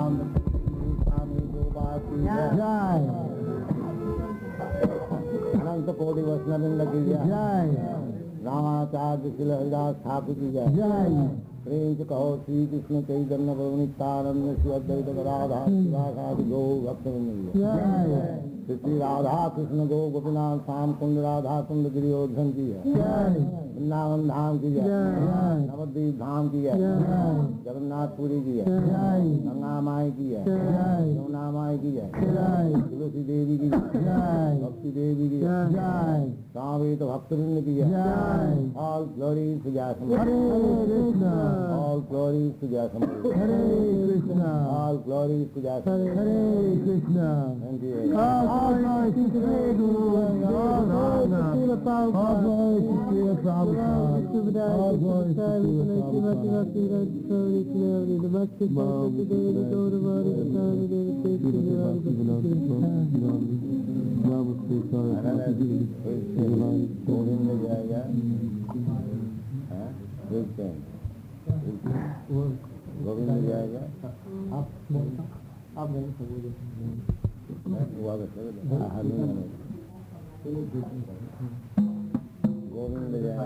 स्वामी गोपाल की जय। अनंत कोटि वैष्णववृंद की जय। रामाचार्य श्री हरिदास ठाकुर की जय। प्रेम से कहो श्री कृष्ण चैतन्य प्रभु नित्यानंद श्री अद्वैत गदाधर शिवासादि गौ भक्तवृंद की जय। श्री राधा कृष्ण गो गोपीनाथ श्याम कुंड राधा कुंड गिरिवर्धन की है वृंदावन धाम की है नवद्वीप धाम की है जगन्नाथपुरी की है गंगा माई की है यमुना माई की है तुलसी देवी की भक्ति देवी की सावेत भक्तवृंद की है all glory all glory Hare Krishna all glory Hare Krishna. Thank you. Govind जाएगा गोविंद जाएगा आप नहीं गोविंद जाएगा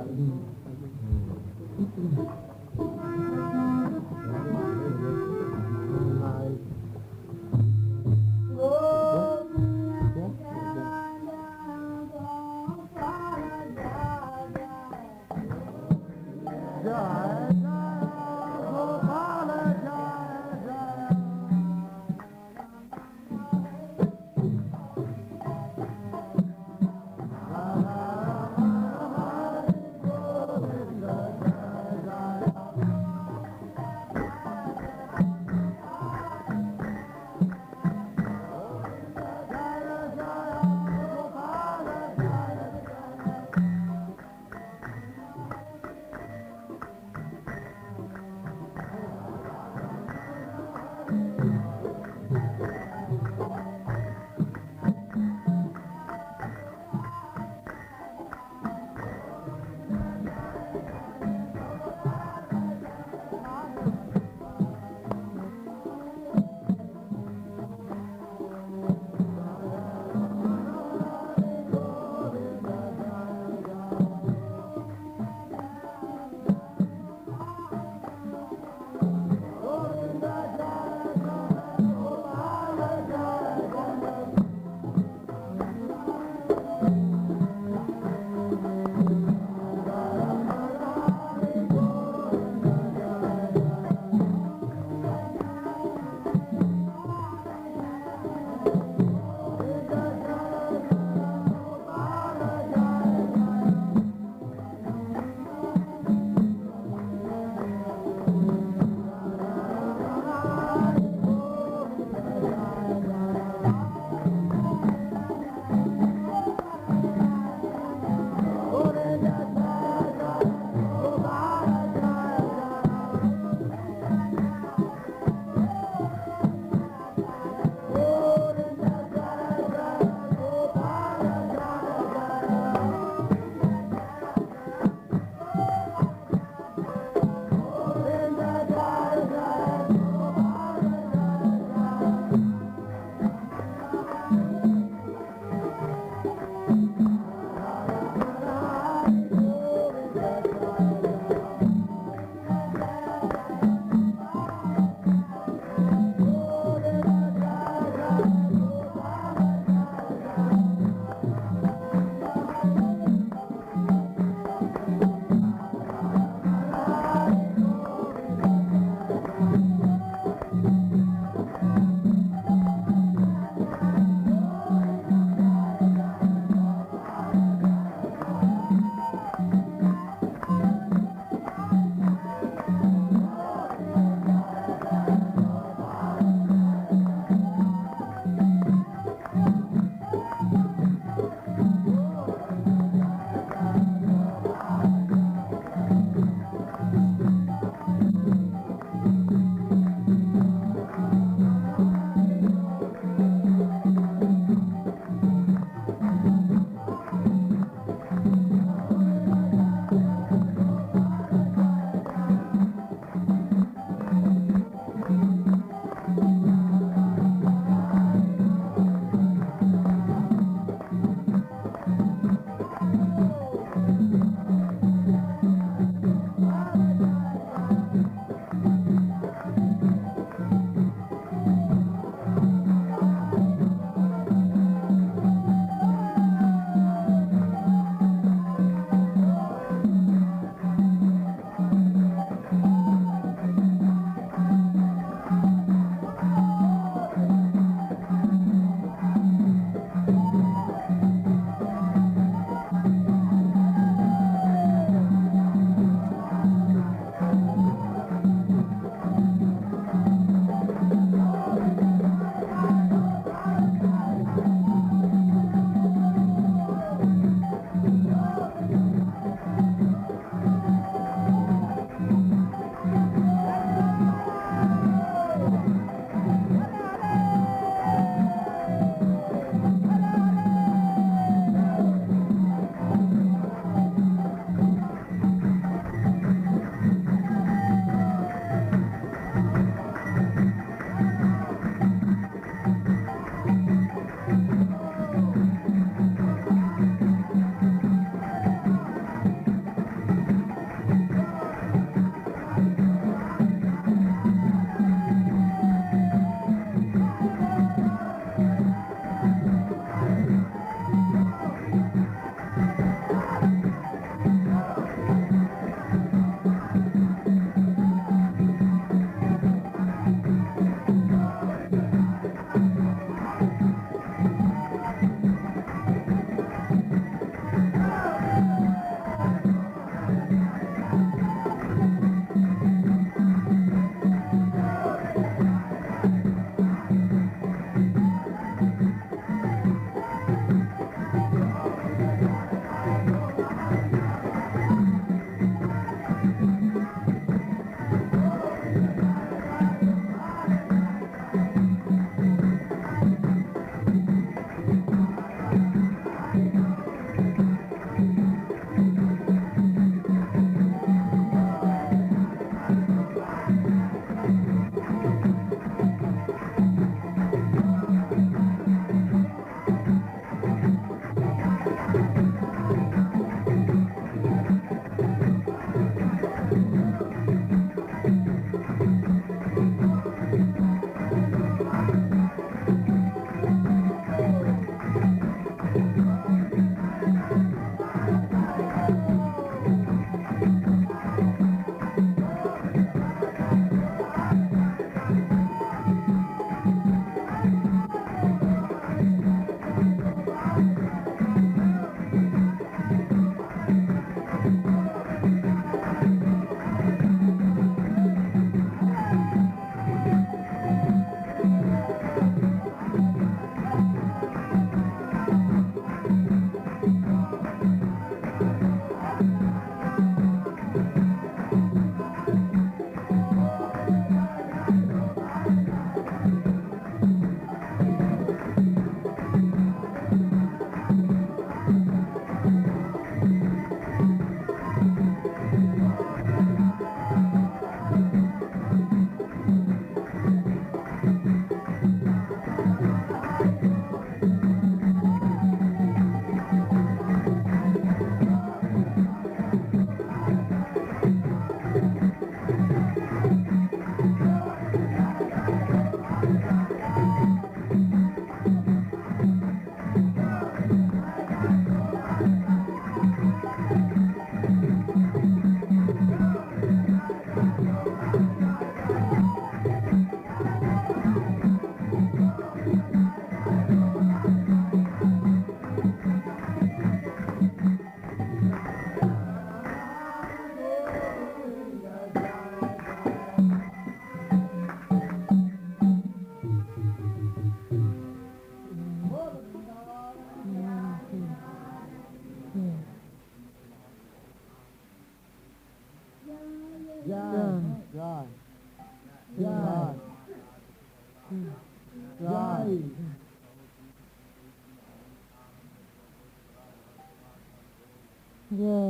जय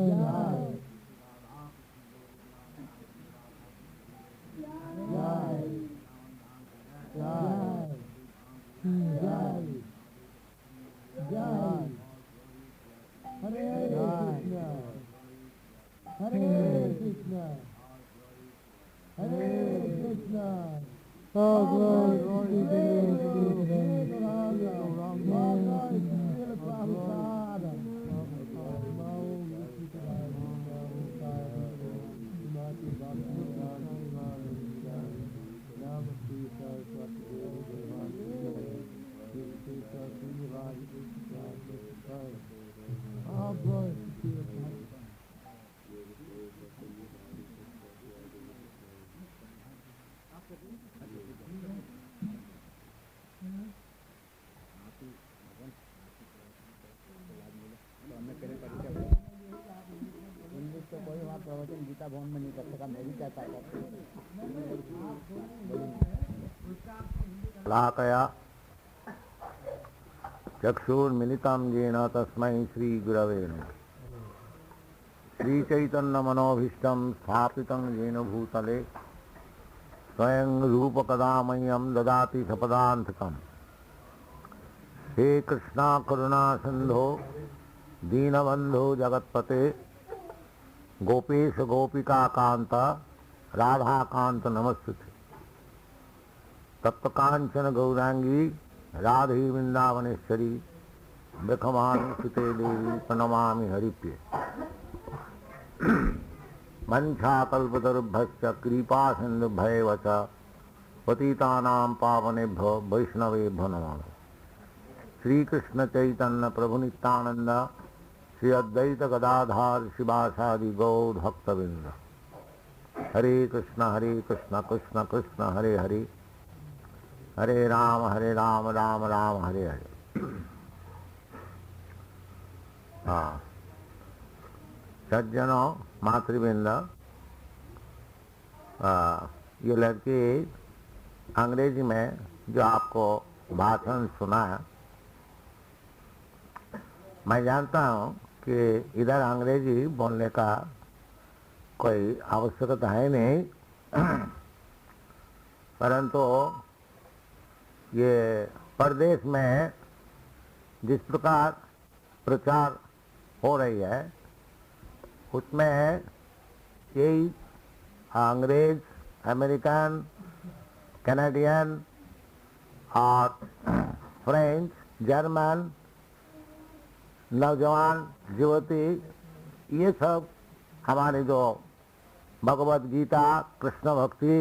प्रवचन गीता भवन में नहीं कर सका, मैं भी कहता लाकया चक्षुर्मिलितं येन तस्मै श्रीगुरवे नमः। श्रीचैतन्यमनोभीष्टं स्थापितं येन भूतले स्वयं रूपकदा मह्यं ददाति सपदान्तिकम्। हे कृष्णा करुणा सिन्धो दीनबन्धो जगत्पते गोपेश गोपिका कांत राधा कांत नमस्ते। तप्तकांचन गौरांगी राधे वृंदावनेश्वरी ब्रह्माणि सुते देवी प्रणमामि हरिप्रिये। वंशाकल्पतरुभ्यश्च कृपा सिन्धुभ्यैव च पतितानां पावनेभ्यो वैष्णवेभ्यो नमः। श्री कृष्ण चैतन्य प्रभु नित्यानंद श्री अद्वैत गदाधार शिवासादि गौर भक्तवृंद। हरे कृष्ण कृष्ण कृष्ण हरे हरे, हरे राम राम राम हरे हरे। हाँ सज्जनों मातृवृंद, ये लड़की अंग्रेजी में जो आपको भाषण सुना है, मैं जानता हूँ कि इधर अंग्रेजी बोलने का कोई आवश्यकता है नहीं, परंतु ये प्रदेश में जिस प्रकार प्रचार हो रही है उसमें यही अंग्रेज, अमेरिकन, कैनेडियन और फ्रेंच, जर्मन नौजवान युवती, ये सब हमारे जो भगवत गीता कृष्ण भक्ति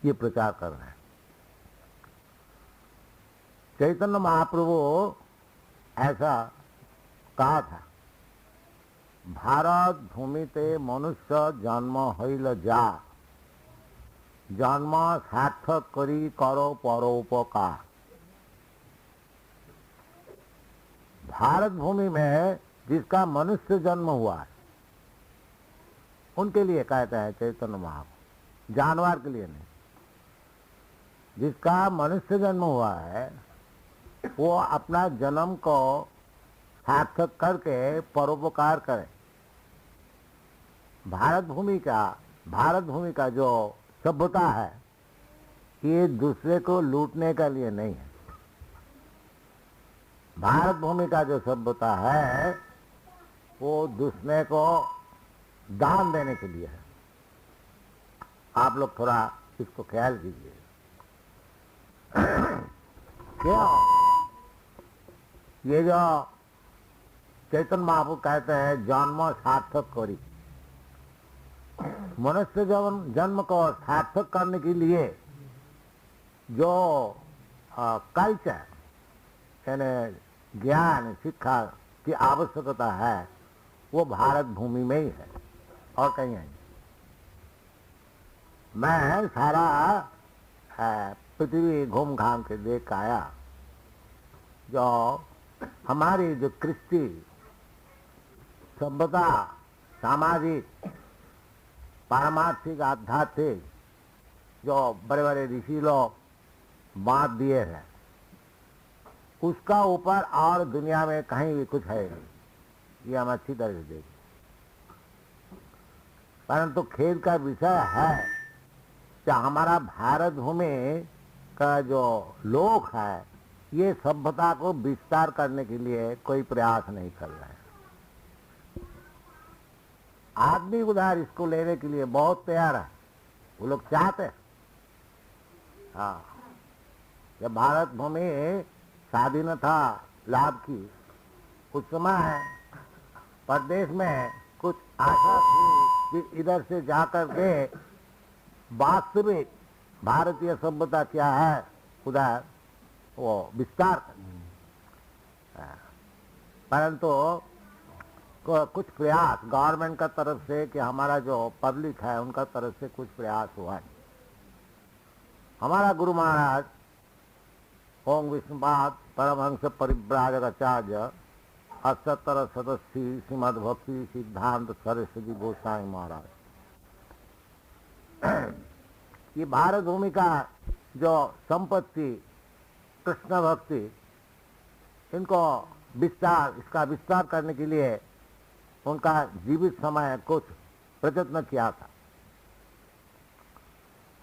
ये प्रचार कर रहे हैं। चैतन्य महाप्रभु ऐसा कहा था, भारत भूमिते मनुष्य जन्म हईल जा, जन्म सार्थक करी करो परोपकार। भारत भूमि में जिसका मनुष्य जन्म हुआ है उनके लिए कहते हैं चैतन्य महाप्रभु, जानवर के लिए नहीं। जिसका मनुष्य जन्म हुआ है वो अपना जन्म को सार्थक करके परोपकार करे। भारत भूमि का जो सभ्यता है ये दूसरे को लूटने के लिए नहीं है। भारत भूमि का जो सभ्यता है वो दूसरे को दान देने के लिए है। आप लोग थोड़ा इसको ख्याल कीजिए। क्या ये जो चैतन्य महाप्रभु कहते हैं जन्म सार्थक करी, मनुष्य जन्म को सार्थक करने के लिए जो कल्चर यानी ज्ञान शिक्षा की आवश्यकता है वो भारत भूमि में ही है और कहीं नहीं। मैं सारा पृथ्वी घूम घाम के देख आया, जो हमारी जो कृष्टि सभ्यता सामाजिक पारमार्थिक आध्यात्मिक जो बड़े बड़े ऋषि लोग बांध दिए हैं, उसका ऊपर और दुनिया में कहीं भी कुछ है नहीं, ये हम अच्छी तरह से देखें। परंतु खेद का विषय है कि हमारा भारत भूमि का जो लोग है ये सभ्यता को विस्तार करने के लिए कोई प्रयास नहीं कर रहे हैं। आदमी उधर इसको लेने के लिए बहुत तैयार है, वो लोग चाहते हैं। हाँ, जब भारत भूमि स्वाधीनता लाभ की उस समय है प्रदेश में कुछ आशा थी कि इधर से जाकर के वास्तविक भारतीय सभ्यता क्या है उधर वो विस्तार कर। परंतु कुछ प्रयास गवर्नमेंट का तरफ से कि हमारा जो पब्लिक है उनका तरफ से कुछ प्रयास हुआ नहीं। हमारा गुरु महाराज ओम विष्णुपाद परमहंस परिव्राजक आचार्य 78 सदस्य श्रीमद् भक्ति सिद्धांत सरस्वती गोस्वामी महाराज, ये भारत भूमि का जो संपत्ति कृष्ण भक्ति इनको इसका विस्तार करने के लिए उनका जीवित समय कुछ प्रयत्न किया था।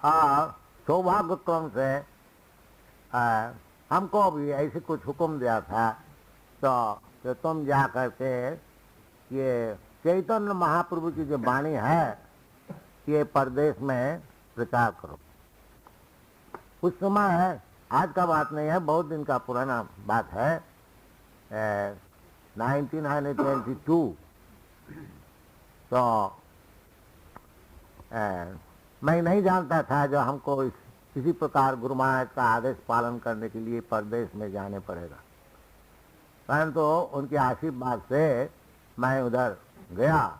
और सौभाग्य क्रम से हमको भी ऐसे कुछ हुक्म दिया था तो तुम जा करके ये चैतन्य महाप्रभु की जो वाणी है ये प्रदेश में प्रचार करो। उस समय है, आज का बात नहीं है, बहुत दिन का पुराना बात है, 1922। तो मैं नहीं जानता था जो हमको इसी प्रकार गुरु महाराज का आदेश पालन करने के लिए प्रदेश में जाने पड़ेगा। परंतु उनके आशीर्वाद से मैं उधर गया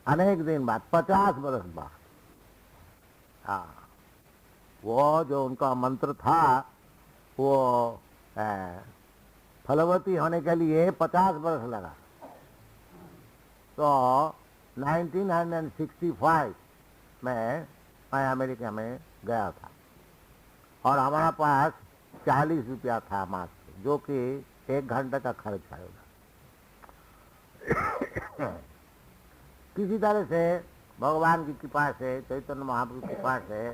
अनेक दिन बाद, 50 वर्ष बाद। हाँ, वो जो उनका मंत्र था वो फलवती होने के लिए 50 वर्ष लगा। तो 1965 में मैं अमेरिका में गया था और हमारा पास 40 रुपया था मात्र, जो कि 1 घंटे का खर्च आएगा। किसी तरह से भगवान की कृपा से, चैतन्य महाप्रभु की कृपा से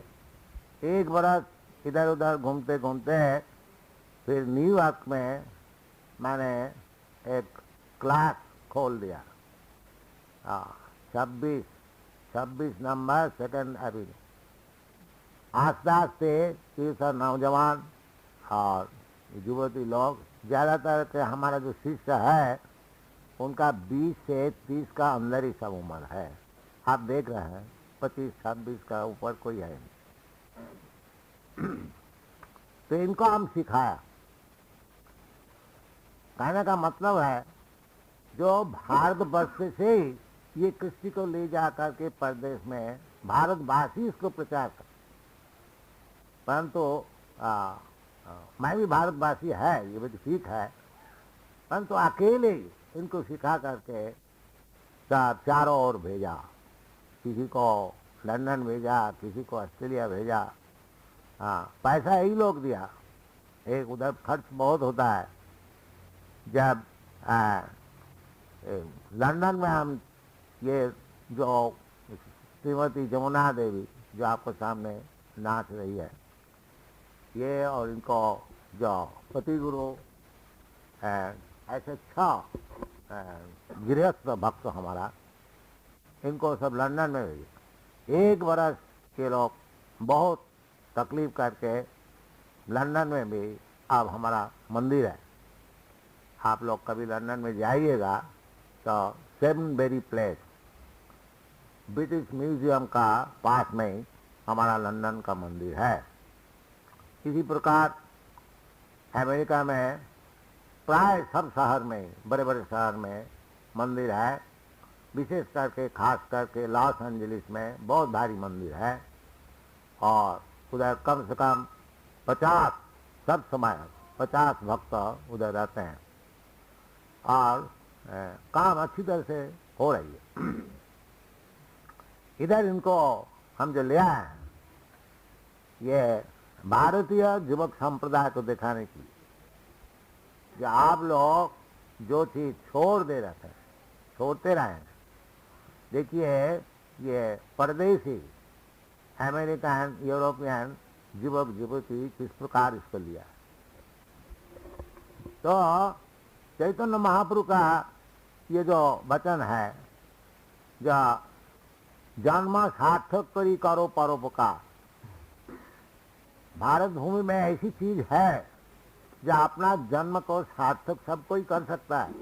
1 बरस इधर उधर घूमते घूमते फिर न्यूयॉर्क में मैंने एक क्लास खोल दिया। 26 नंबर 2nd एवेन्यू। आस्ते आस्ते 30 नौजवान और युवती लोग, ज़्यादातर के हमारा जो शिष्य है उनका 20 से 30 का अंदर ही सब उम्र है। आप देख रहे हैं 25-26 का ऊपर कोई है नहीं। तो इनको हम सिखाया। कहने का मतलब है जो भारतवर्ष से ये कृष्ण को ले जा करके प्रदेश में भारतवासी इसको प्रचार कर। परंतु मैं भी भारतवासी है, ये भी ठीक है, परंतु अकेले इनको सिखा करके चारों ओर भेजा। किसी को लंदन भेजा, किसी को ऑस्ट्रेलिया भेजा। हाँ, पैसा यही लोग दिया। एक उधर खर्च बहुत होता है। जब लंदन में हम ये जो श्रीमती जमुना देवी जो आपको सामने नाच रही है, ये और इनको जो पति गुरु ऐसे 6 गृहस्थ भक्त हमारा, इनको सब लंदन में भेजे। 1 बरस के लोग बहुत तकलीफ करके लंदन में भी अब हमारा मंदिर है। आप लोग कभी लंदन में जाइएगा तो सेवनबेरी प्लेस ब्रिटिश म्यूजियम का पास में ही हमारा लंदन का मंदिर है। इसी प्रकार अमेरिका में प्राय सब शहर में, बड़े बड़े शहर में मंदिर है। विशेष करके खास करके लॉस एंजलिस में बहुत भारी मंदिर है और उधर कम से कम 50 सब समय 50 भक्त उधर रहते हैं और काम अच्छी तरह से हो रही है। इधर इनको हम जो ले आए हैं, ये भारतीय युवक संप्रदाय को दिखाने के लिए कि आप लोग जो चीज छोड़ दे रहे थे छोड़ते रहे। देखिए ये परदेशी अमेरिकन यूरोपियन युवक युवती किस प्रकार इसको लिया। तो चैतन्य महाप्रभु का ये जो वचन है, जो जन्म सार्थक करी करो परोपकार, भारत भूमि में ऐसी चीज है जो अपना जन्म को सार्थक सब कोई कर सकता है।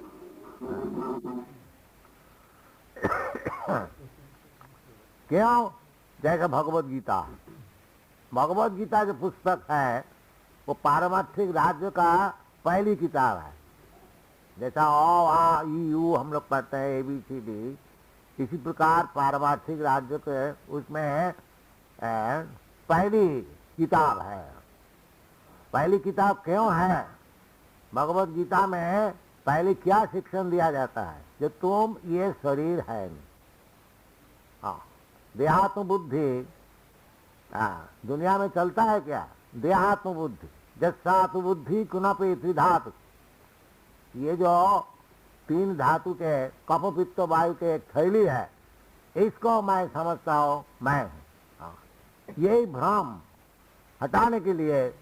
क्यों? जैसे भगवत गीता, भगवत गीता जो पुस्तक है वो पारमार्थिक राज्य का पहली किताब है। जैसा ओ आ ई यू हम लोग पढ़ते हैं ABCD, इसी प्रकार पारमार्थिक राज्य के उसमें पहली किताब है। पहली किताब क्यों है? भगवत गीता में पहले क्या शिक्षण दिया जाता है? जो तुम ये शरीर है, हाँ, देहात्म बुद्धि, दुनिया में चलता है क्या? देहात्म बुद्धि, जस्सातु बुद्धि कुनपि त्रिधातु, ये जो तीन धातु के कफ पित्त वायु के एक थैली है, इसको मैं समझता हूँ मैं हूँ। यही भ्रम हटाने के लिए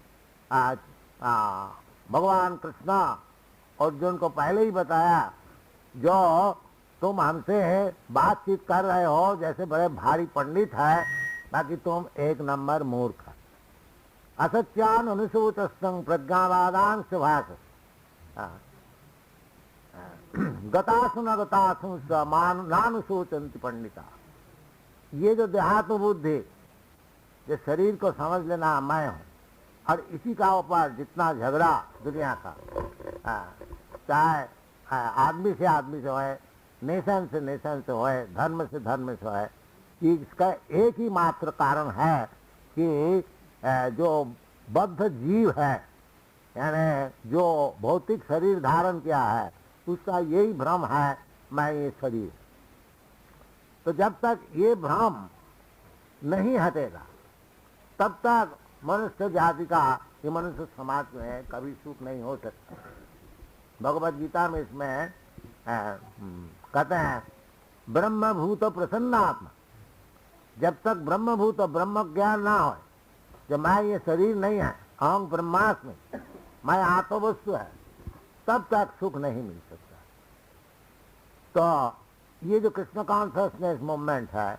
आज भगवान कृष्ण अर्जुन को पहले ही बताया, जो तुम हमसे बातचीत कर रहे हो जैसे बड़े भारी पंडित है, बाकी तुम एक नंबर मूर्ख है। असत्यान अनुसूतस्तं प्रज्ञावादान सुभाष गतासु न गतासु नानुसूचन्ति पंडिता। ये जो देहात्म बुद्धि, ये शरीर को समझ लेना मैं हूँ, और इसी का ऊपर जितना झगड़ा दुनिया का, चाहे आदमी से होए, नेशन से होए, धर्म से होए, इसका एक ही मात्र कारण है कि जो बद्ध जीव है, यानी जो भौतिक शरीर धारण किया है, उसका यही भ्रम है मैं ये शरीर। तो जब तक ये भ्रम नहीं हटेगा तब तक मनुष्य जाति का, ये मनुष्य समाज में कभी सुख नहीं हो सकता। भगवत गीता में इसमें कहते हैं ब्रह्मभूत प्रसन्नात्मा, जब तक ब्रह्मभूत ब्रह्म ज्ञान ना हो, जब मैं ये शरीर नहीं है, अहं ब्रह्मास्मि, मैं आत्मवस्तु है, तब तक सुख नहीं मिल सकता। तो ये जो कृष्ण कॉन्शियसनेस मूवमेंट है,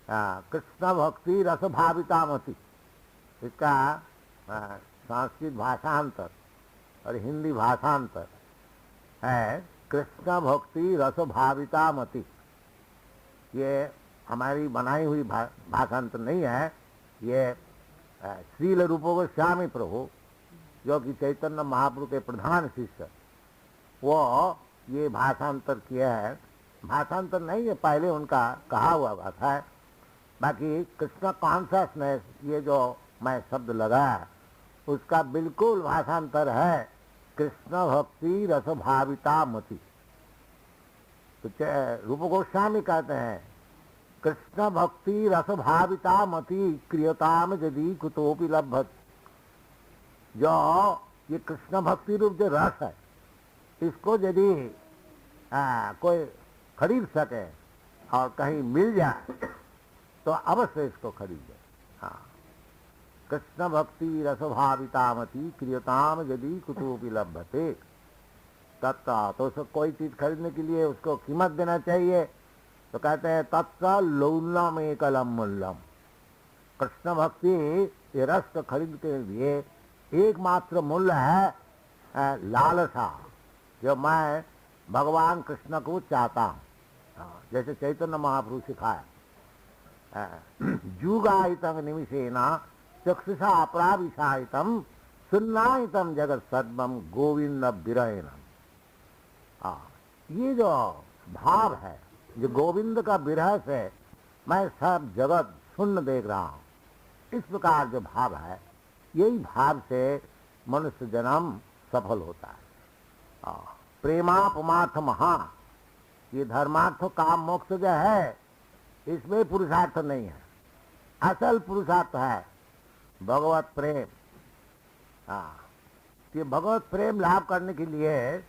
कृष्ण भक्ति रस भावितामति, इसका संस्कृत भाषांतर और हिंदी भाषांतर है कृष्ण भक्ति रस भावितामति। ये हमारी बनाई हुई भाषांतर नहीं है, ये श्रील रूप गोस्वामी प्रभु जो कि चैतन्य महाप्रभु के प्रधान शिष्य, वो ये भाषांतर किया है। भाषांतर नहीं है, पहले उनका कहा हुआ बात है। बाकी कृष्ण कॉन्शियसनेस, ये जो मैं शब्द लगाया, उसका बिल्कुल भाषांतर है कृष्ण भक्ति रस भाविता मति। तो रूप गोस्वामी कहते हैं कृष्ण भक्ति रस भाविता मति क्रियताम यदि कुतोपि लभ्यत। जो ये कृष्ण भक्ति रूप जो रस है, इसको यदि कोई खरीद सके और कहीं मिल जाए तो अवश्य इसको खरीदे। हाँ, कृष्ण भक्ति रस भावितामति क्रियताम यदि कुतोपि लभ्यते तत्व। तो उसको कोई चीज खरीदने के लिए उसको कीमत देना चाहिए, तो कहते हैं तत्व लौल्यम एकलम मूल्यम। कृष्ण भक्ति ये रस को खरीद के लिए एकमात्र मूल्य है लालसा, जो मैं भगवान कृष्ण को चाहता हूँ। जैसे चैतन्य महाप्रभु सिखाया, जुगायितम निमिषेना चक्षुषा अपराविषायितम सुन्नायितम जगत सर्वम गोविंद विरयन। ये जो भाव है, जो गोविंद का विरह से मैं सब जगत शून्य देख रहा हूँ, इस प्रकार जो भाव है, यही भाव से मनुष्य जन्म सफल होता है। प्रेमापमार्थ महा, ये धर्मार्थ काम मोक्ष जो है, इसमें पुरुषार्थ नहीं है। असल पुरुषार्थ है भगवत प्रेम। हाँ, ये भगवत प्रेम लाभ करने के लिए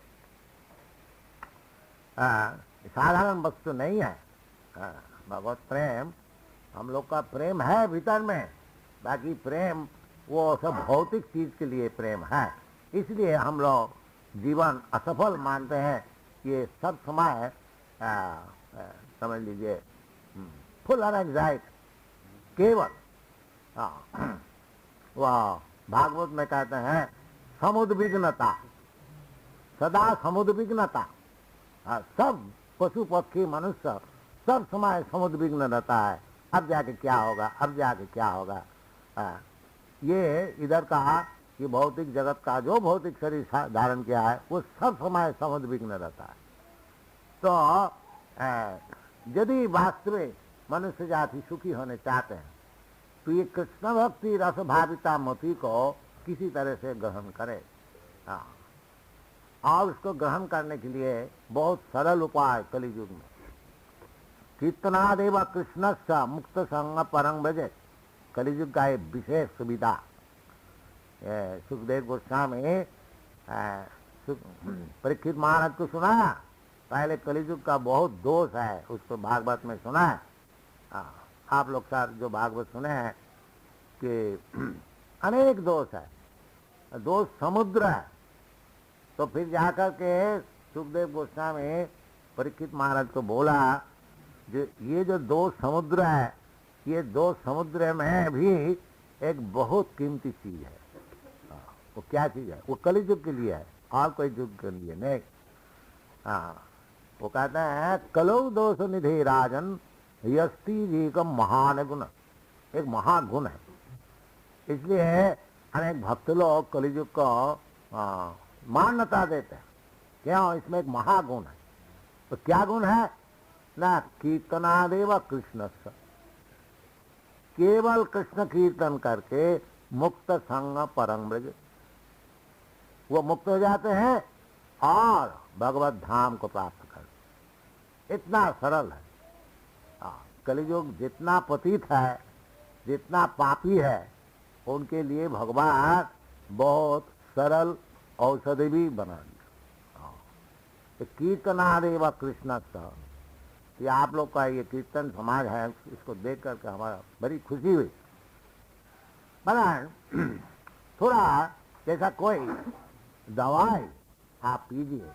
साधारण वस्तु नहीं है। भगवत प्रेम हम लोग का प्रेम है भीतर में, बाकी प्रेम वो सब भौतिक चीज के लिए प्रेम है। इसलिए हम लोग जीवन असफल मानते हैं। ये सब समय समझ लीजिए फुल एंजाइटी केवल वह भागवत में कहते हैं समुद्विग्नता, सदा समुद्विग्नता। सब पशु पक्षी मनुष्य सब समय समुद्विग्न रहता है। अब जाके क्या होगा, अब जाके क्या होगा। ये इधर का ये भौतिक जगत का जो भौतिक शरीर धारण किया है वो सब समय समुद्विग्न रहता है। तो यदि वास्तविक मनुष्य जाति सुखी होने चाहते हैं तो ये कृष्ण भक्ति रस भाविता मति को किसी तरह से ग्रहण करे। और उसको ग्रहण करने के लिए बहुत सरल उपाय कलियुग में कीर्तनादेव कृष्ण स मुक्त संग परंग ब्रजे। कलियुग का एक विशेष सुविधा सुखदेव गोस्वामी परीक्षित महाराज को सुना। पहले कलियुग का बहुत दोष है, उसको भागवत में सुना है। आप लोग साथ जो भागवत सुने हैं कि अनेक दोष है, दोष समुद्र है। तो फिर जाकर के सुखदेव गोस्वामी परीक्षित महाराज को बोला जो ये जो दोष समुद्र है, ये दोष समुद्र में भी एक बहुत कीमती चीज है। वो क्या चीज है? वो कलियुग के लिए है और कोई युग के लिए नहीं। वो कहते हैं कलौ दोष निधि राजन यस्ति जी का महान गुण, एक महागुण है। इसलिए अनेक भक्त लोग कलियुग को मान्यता देते हैं। क्यों? इसमें एक महागुण है। तो क्या गुण है? ना कीर्तनादेव कृष्ण, केवल कृष्ण कीर्तन करके मुक्त संग परम ब्रज, वो मुक्त हो जाते हैं और भगवत धाम को प्राप्त कर। इतना सरल है। कलियुग जितना पतित है, जितना पापी है, उनके लिए भगवान बहुत सरल औषधि भी बना दिया। कीर्तनादेव कृष्ण स, ये आप लोग का ये कीर्तन समाज है, इसको देख करके हमारा बड़ी खुशी हुई। बना थोड़ा जैसा कोई दवाई आप पीजिए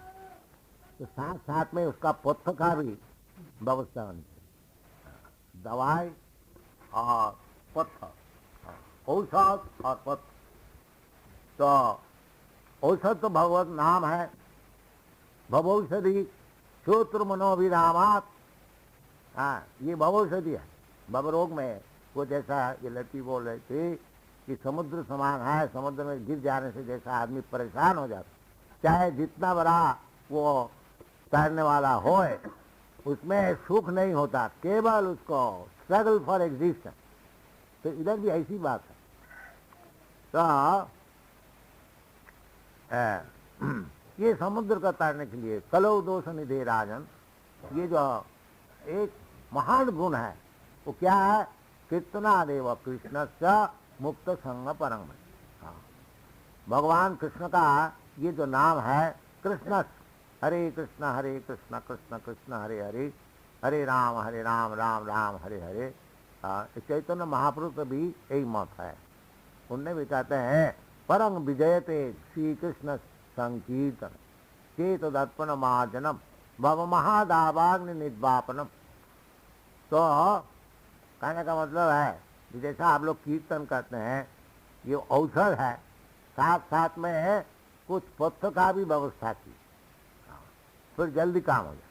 तो साथ साथ में उसका पथ्य का भी व्यवस्था होनी चाहिए। दवाई और पथ्य, औषध और पथ्य। तो औषध तो भगवत नाम है, भवौषधि श्रोत्र मनोभिरामात। ये भवौषधि है। भवरोग में वो जैसा ये लड़की बोल रही थी कि समुद्र समान है, समुद्र में गिर जाने से जैसा आदमी परेशान हो जाता, चाहे जितना बड़ा वो तैरने वाला होए, उसमें सुख नहीं होता, केवल उसको स्ट्रगल फॉर एग्जिस्टेंस। तो इधर भी ऐसी बात है। तो ये समुद्र का तैरने के लिए कलौ दोष निधे राजन, ये जो एक महान गुण है वो क्या है? कीर्तनादेव कृष्ण स मुक्त संग परम। भगवान कृष्ण का ये जो नाम है कृष्ण, हरे कृष्ण कृष्ण कृष्ण हरे हरे, हरे राम राम राम हरे हरे। चैतन्य महाप्रभु का भी यही मत है। उनने भी कहते हैं परम विजयते श्री कृष्ण संकीर्तन चेत दर्पण महाजनम भव महादावाग्नि निर्वापनम। तो कहने का मतलब है जैसा आप लोग कीर्तन करते हैं, ये औषध है, साथ साथ में कुछ पथ्य का भी व्यवस्था की, फिर जल्दी काम हो जाए।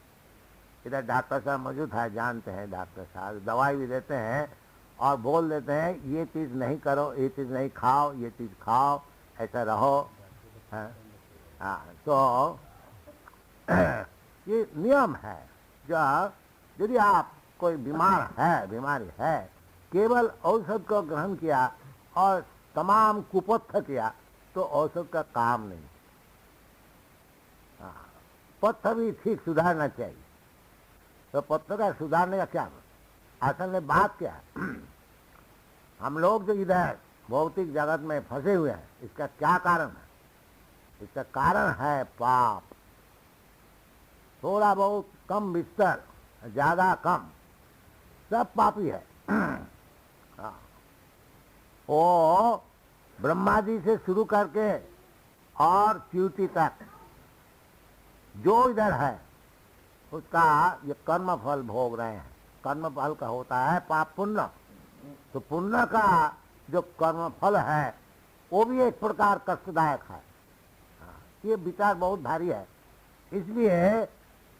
इधर डॉक्टर साहब मौजूद है, जानते हैं डॉक्टर साहब, दवाई भी देते हैं और बोल देते हैं ये चीज़ नहीं करो, ये चीज़ नहीं खाओ, ये चीज़ खाओ, ऐसा रहो। तो ये नियम है। जो यदि आप कोई बीमारी है, केवल औषध को ग्रहण किया और तमाम कुपथ्य किया तो औषध का काम नहीं। पथ्य भी ठीक सुधारना चाहिए। तो पथ्य का सुधारने का क्या असल में बात क्या है? हम लोग जो इधर भौतिक जगत में फंसे हुए हैं। इसका क्या कारण है? इसका कारण है पाप। थोड़ा बहुत कम बिस्तर, ज्यादा कम, सब पापी है। हाँ। वो ब्रह्मा जी से शुरू करके और च्युति तक जो इधर है उसका ये कर्म फल भोग रहे हैं। कर्म फल का होता है पाप पुण्य। तो पुण्य का जो कर्म फल है वो भी एक प्रकार कष्टदायक है। ये विचार बहुत भारी है। इसलिए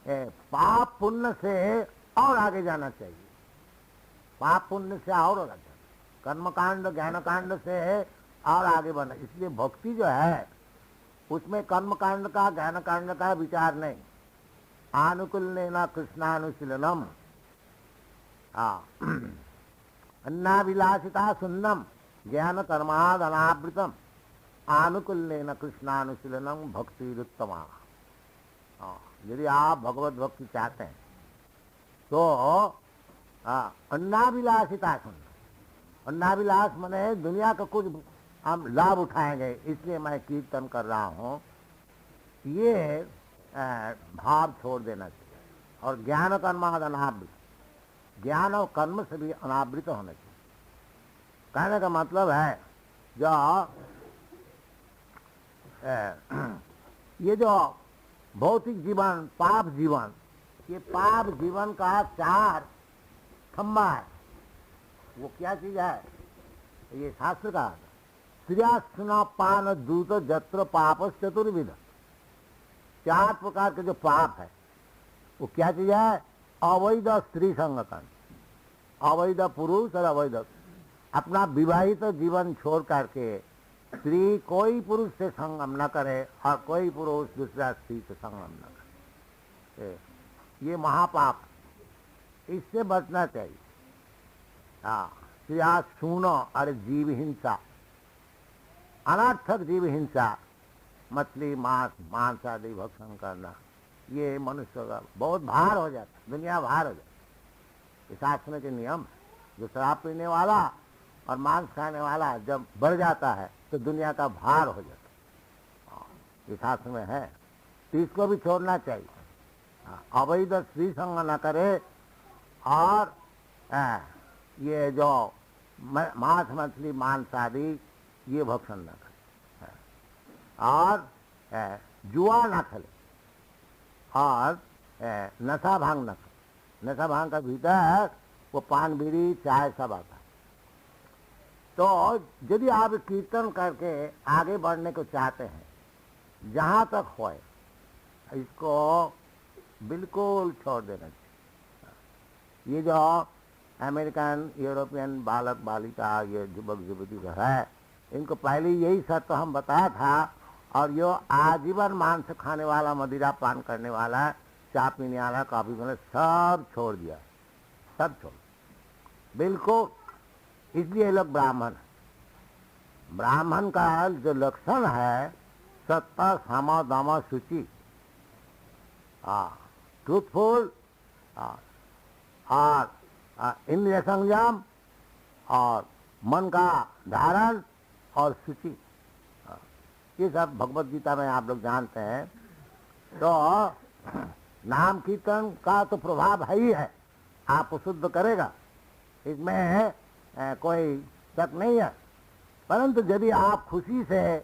पाप पुण्य से और आगे जाना चाहिए। पाप पुण्य से और आगे, कर्म कांड ज्ञान कांड से और आगे बढ़ना। इसलिए भक्ति जो है उसमें कर्म कांड का ज्ञान कांड का विचार नहीं। आनुकूल्येन कृष्णानुशीलनम, अन्नाभिलाषिता सुन्नम ज्ञान कर्माद अनावृतम आनुकूल्येन कृष्णानुशीलनम भक्तिरुत्तमा। यदि आप भगवत भक्ति चाहते हैं तो अन्नाभिलाषिता सुनना। अन्नाभिलाष मने दुनिया का कुछ हम लाभ उठाएंगे इसलिए मैं कीर्तन कर रहा हूँ, ये भाव छोड़ देना चाहिए। और ज्ञान कर्माद अनावृत, ज्ञान और कर्म से भी अनावृत होना चाहिए। कहने का मतलब है जो ये जो भौतिक जीवन, पाप जीवन, ये पाप जीवन का चार खम्बा है। वो क्या चीज है? ये शास्त्र का स्त्रिया स्ना पान दूत जत्र पाप चतुर्विध। चार प्रकार के जो पाप है वो क्या चीज है? अवैध स्त्री संगठन, अवैध पुरुष और अवैध, अपना विवाहित जीवन छोड़ करके स्त्री कोई पुरुष से संगम न करे और कोई पुरुष दूसरा स्त्री से संगम न करे। ये महापाप, इससे बचना चाहिए। हाँ, स्त्रिया सूनो और जीव हिंसा, अनर्थक जीव हिंसा, मछली मांस आदि भक्षण करना, ये मनुष्य का बहुत भार हो जाता, दुनिया भार हो जाती। इस शास्त्र के नियम है। जो शराब पीने वाला और मांस खाने वाला जब बढ़ जाता है तो दुनिया का भार हो जाता है। इस शास्त्र में है, तो इसको भी छोड़ना चाहिए। अवैध स्त्री संग न करे और ये जो मांस मछली मांस आदि ये भक्षण न करे, और जुआ न खेले, और नशा भांग न करे। नशा भांग का भीतर वो पान बीड़ी चाय सब आता है। तो यदि आप कीर्तन करके आगे बढ़ने को चाहते हैं, जहाँ तक होए इसको बिल्कुल छोड़ देना चाहिए। ये जो अमेरिकन यूरोपियन बालक बालिका, ये युवक युवती जो है, इनको पहले यही सत्य हम बताया था। और यो आजीवन मांस खाने वाला, मदिरा पान करने वाला, चाय पीने वाला, कॉफी पीने, सब छोड़ दिया, सब छोड़ बिल्कुल। इसलिए लोग ब्राह्मण है। ब्राह्मण का जो लक्षण है सत्ता सामा दामा शुचि, ट्रूथफुल, और इंद्रिय संयम, और मन का धारण, और शुचि, ये सब भगवत गीता में आप लोग जानते हैं। तो नाम कीर्तन का तो प्रभाव है ही है, आपको शुद्ध करेगा, इसमें कोई शक नहीं है। परंतु यदि आप खुशी से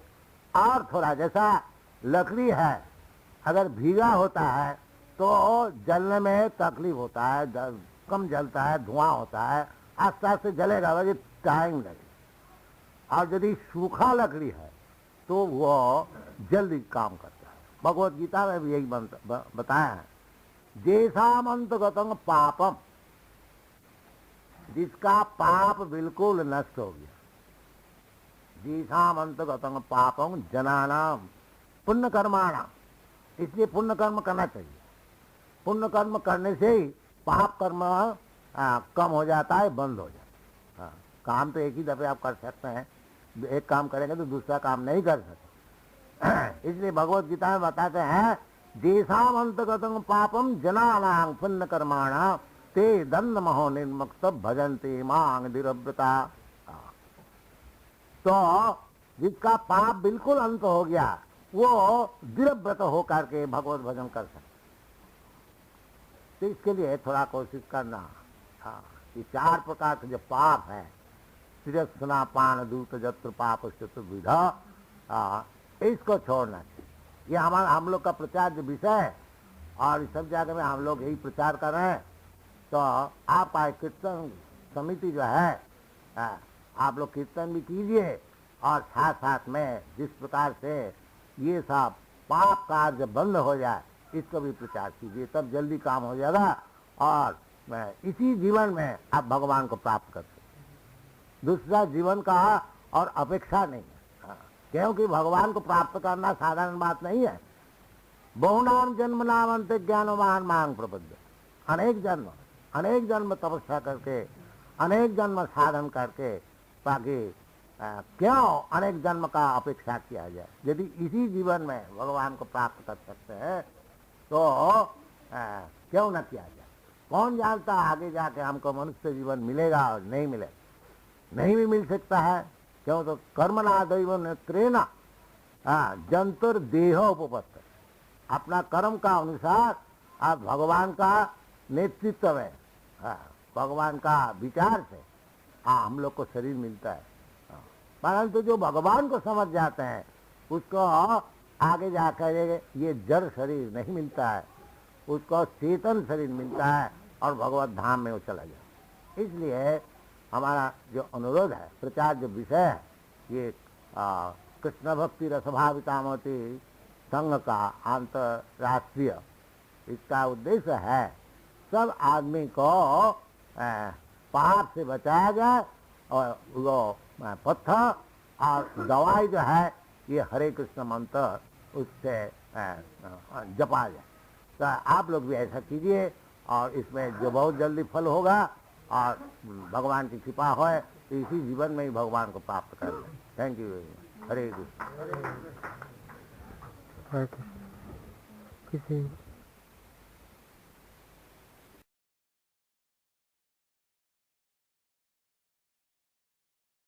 और थोड़ा, जैसा लकड़ी है अगर भीगा होता है तो जलने में तकलीफ होता है, कम जलता है, धुआं होता है, आस्ते आस्ते जलेगा, वही टाइम लगेगा। और यदि सूखा लकड़ी है तो वो जल्दी काम करता है। भगवत गीता में भी यही बताया है, जैसा मंत्रगतंग पापम, जिसका पाप बिल्कुल नष्ट हो गया, जैसा मंत्रगतंग पापम जनानाम पुण्य कर्माणाम। इसलिए पुण्य कर्म करना चाहिए। पुण्य कर्म करने से ही पाप कर्म कम हो जाता है, बंद हो जाता है। काम तो एक ही दफे आप कर सकते हैं, एक काम करेंगे तो दूसरा काम नहीं कर सकते। इसलिए भगवत गीता में बताते हैं, देशाम अंतगतम पापम जनानां पुण्य कर्माणा ते दंड महो निर्मुक्त भजन्ते मांग निरव्रता। तो जिसका पाप बिल्कुल अंत हो गया वो दृढ़व्रत होकर के भगवत भजन कर सकते। तो इसके लिए थोड़ा कोशिश करना। हाँ, ये 4 प्रकार के जो पाप है, तिरस्ना पान दूत जत्र पाप चतुर्विधा, इसको छोड़ना चाहिए। ये हम लोग का प्रचार जो विषय है और इस सब जगह में हम लोग यही प्रचार कर रहे हैं। तो आपका कीर्तन समिति जो है, आप लोग कीर्तन भी कीजिए और साथ साथ में जिस प्रकार से ये सब पाप कार्य बंद हो जाए इसको भी प्रचार कीजिए, तब जल्दी काम हो जाएगा और इसी जीवन में आप भगवान को प्राप्त कर सकते। दूसरा जीवन का और अपेक्षा नहीं है, क्योंकि भगवान को प्राप्त करना साधारण बात नहीं है। बहुनाम जन्म नाम अंत ज्ञानवान मांग प्रबुद्ध, अनेक जन्म तपस्या करके, अनेक जन्म साधन करके, ताकि क्यों अनेक जन्म का अपेक्षा किया जाए। यदि इसी जीवन में भगवान को प्राप्त कर सकते हैं तो क्यों न किया जाए। कौन जानता आगे जाके हमको मनुष्य जीवन मिलेगा और नहीं मिलेगा, नहीं भी मिल सकता है। क्यों तो कर्मणा दैव नेत्रेण जंतुर देहोपपत्ति, अपना कर्म का अनुसार आप भगवान का नेतृत्व में, भगवान का विचार से हम लोग को शरीर मिलता है। परंतु जो भगवान को समझ जाते हैं उसको आगे जाकर ये जड़ शरीर नहीं मिलता है, उसको चेतन शरीर मिलता है और भगवत धाम में वो चला जाता। इसलिए हमारा जो अनुरोध है, प्रचार जो विषय है, ये कृष्ण भक्ति रसभावितामति संघ का अंतर्राष्ट्रीय इसका उद्देश्य है सब आदमी को पाप से बचाया जाए और वो पत्थर और दवाई जो है ये हरे कृष्ण मंत्र उससे जपा जाए। तो आप लोग भी ऐसा कीजिए और इसमें जो बहुत जल्दी फल होगा और भगवान की कृपा हो तो इसी जीवन में ही भगवान को प्राप्त कर लें। Thank you very much. Hare Krishna. किसी